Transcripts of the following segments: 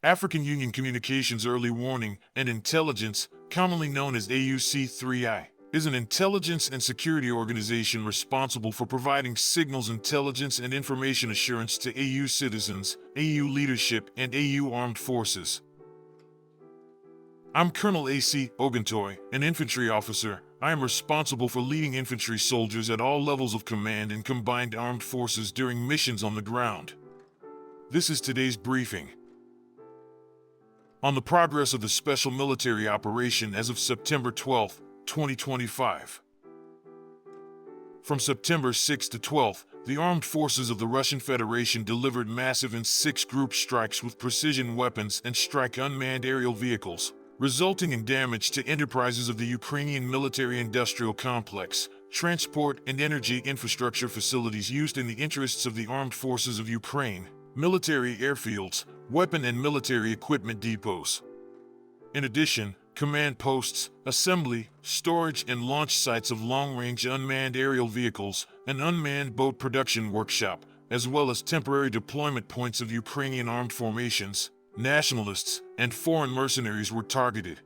African Union Communications Early Warning and Intelligence, commonly known as AUC3I, is an intelligence and security organization responsible for providing signals intelligence and information assurance to AU citizens, AU leadership, and AU armed forces. I'm Colonel A.C. Oguntoye, an infantry officer. I am responsible for leading infantry soldiers at all levels of command in combined armed forces during missions on the ground. This is today's briefing on the progress of the special military operation as of September 12, 2025. From September 6 to 12, the armed forces of the Russian Federation delivered massive and six-group strikes with precision weapons and strike unmanned aerial vehicles, resulting in damage to enterprises of the Ukrainian military-industrial complex, transport and energy infrastructure facilities used in the interests of the armed forces of Ukraine, military airfields, weapon and military equipment depots. In addition, command posts, assembly, storage and launch sites of long-range unmanned aerial vehicles, an unmanned boat production workshop, as well as temporary deployment points of Ukrainian armed formations, nationalists, and foreign mercenaries were targeted.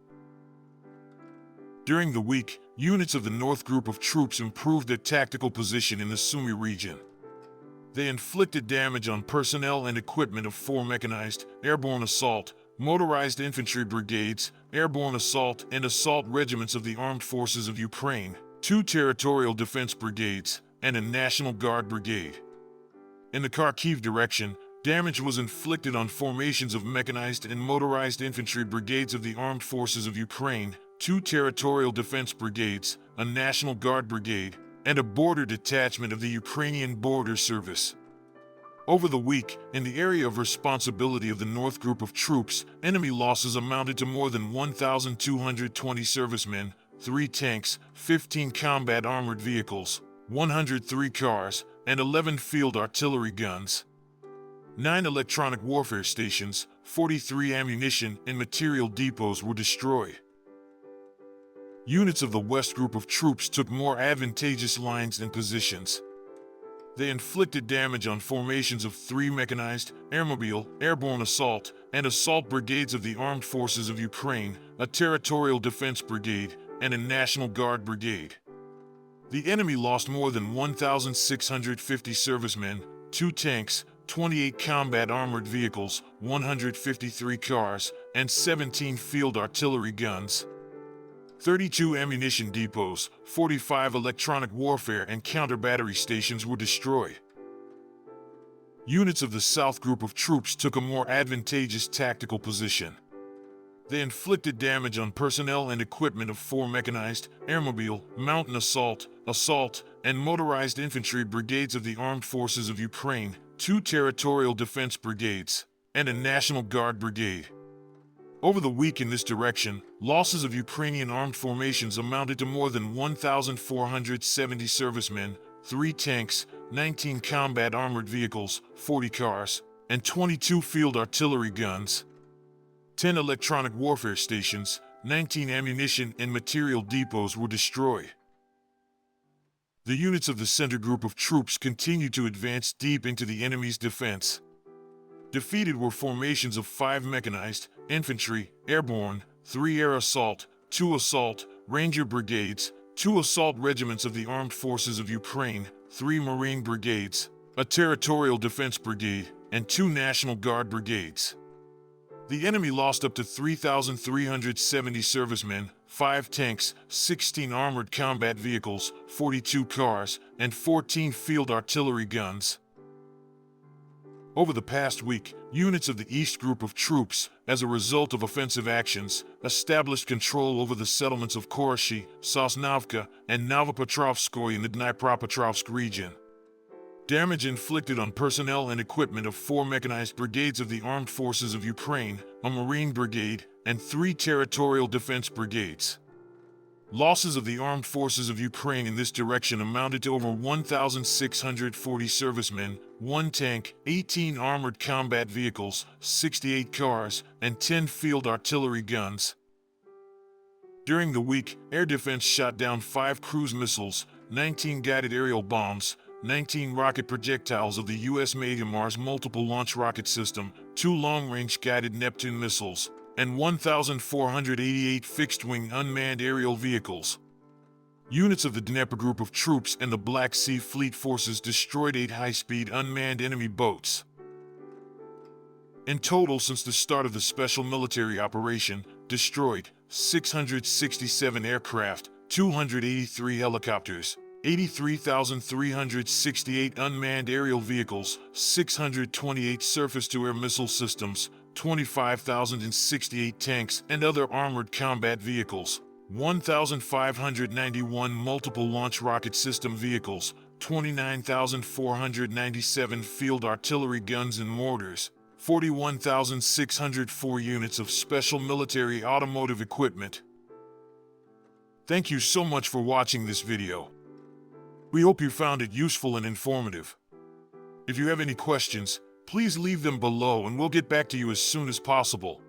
During the week, units of the North Group of troops improved their tactical position in the Sumy region. They inflicted damage on personnel and equipment of 4 mechanized, airborne assault, motorized infantry brigades, airborne assault and assault regiments of the armed forces of Ukraine, 2 territorial defense brigades, and a National Guard brigade. In the Kharkiv direction, damage was inflicted on formations of mechanized and motorized infantry brigades of the armed forces of Ukraine, 2 territorial defense brigades, a National Guard brigade, and a border detachment of the Ukrainian Border Service. Over the week, in the area of responsibility of the North Group of troops, enemy losses amounted to more than 1,220 servicemen, 3 tanks, 15 combat armored vehicles, 103 cars, and 11 field artillery guns. 9 electronic warfare stations, 43 ammunition and material depots were destroyed. Units of the West Group of troops took more advantageous lines and positions. They inflicted damage on formations of 3 mechanized, airmobile, airborne assault, and assault brigades of the armed forces of Ukraine, a territorial defense brigade, and a National Guard brigade. The enemy lost more than 1,650 servicemen, 2 tanks, 28 combat armored vehicles, 153 cars, and 17 field artillery guns. 32 ammunition depots, 45 electronic warfare and counter-battery stations were destroyed. Units of the South Group of troops took a more advantageous tactical position. They inflicted damage on personnel and equipment of 4 mechanized, airmobile, mountain assault, and motorized infantry brigades of the armed forces of Ukraine, 2 territorial defense brigades, and a National Guard brigade. Over the week in this direction, losses of Ukrainian armed formations amounted to more than 1,470 servicemen, 3 tanks, 19 combat armored vehicles, 40 cars, and 22 field artillery guns. 10 electronic warfare stations, 19 ammunition and material depots were destroyed. The units of the Center Group of troops continued to advance deep into the enemy's defense. Defeated were formations of 5 mechanized, infantry, airborne, 3 air assault, 2 assault, ranger brigades, 2 assault regiments of the armed forces of Ukraine, 3 marine brigades, a territorial defense brigade, and 2 National Guard brigades. The enemy lost up to 3,370 servicemen, 5 tanks, 16 armored combat vehicles, 42 cars, and 14 field artillery guns. Over the past week, units of the East Group of troops, as a result of offensive actions, established control over the settlements of Koroshi, Sosnovka, and Novopetrovskoye in the Dnipropetrovsk region. Damage inflicted on personnel and equipment of 4 mechanized brigades of the armed forces of Ukraine, a Marine brigade, and 3 territorial defense brigades. Losses of the armed forces of Ukraine in this direction amounted to over 1,640 servicemen, 1 tank, 18 armored combat vehicles, 68 cars, and 10 field artillery guns. During the week, air defense shot down 5 cruise missiles, 19 guided aerial bombs, 19 rocket projectiles of the U.S.-made Mars multiple launch rocket system, 2 long-range guided Neptune missiles, and 1,488 fixed-wing unmanned aerial vehicles. Units of the Dnieper Group of Troops and the Black Sea Fleet Forces destroyed 8 high-speed unmanned enemy boats. In total, since the start of the special military operation, destroyed 667 aircraft, 283 helicopters, 83,368 unmanned aerial vehicles, 628 surface-to-air missile systems, 25,068 tanks and other armored combat vehicles, 1,591 multiple launch rocket system vehicles, 29,497 field artillery guns and mortars, 41,604 units of special military automotive equipment. Thank you so much for watching this video. We hope you found it useful and informative. If you have any questions, please leave them below and we'll get back to you as soon as possible.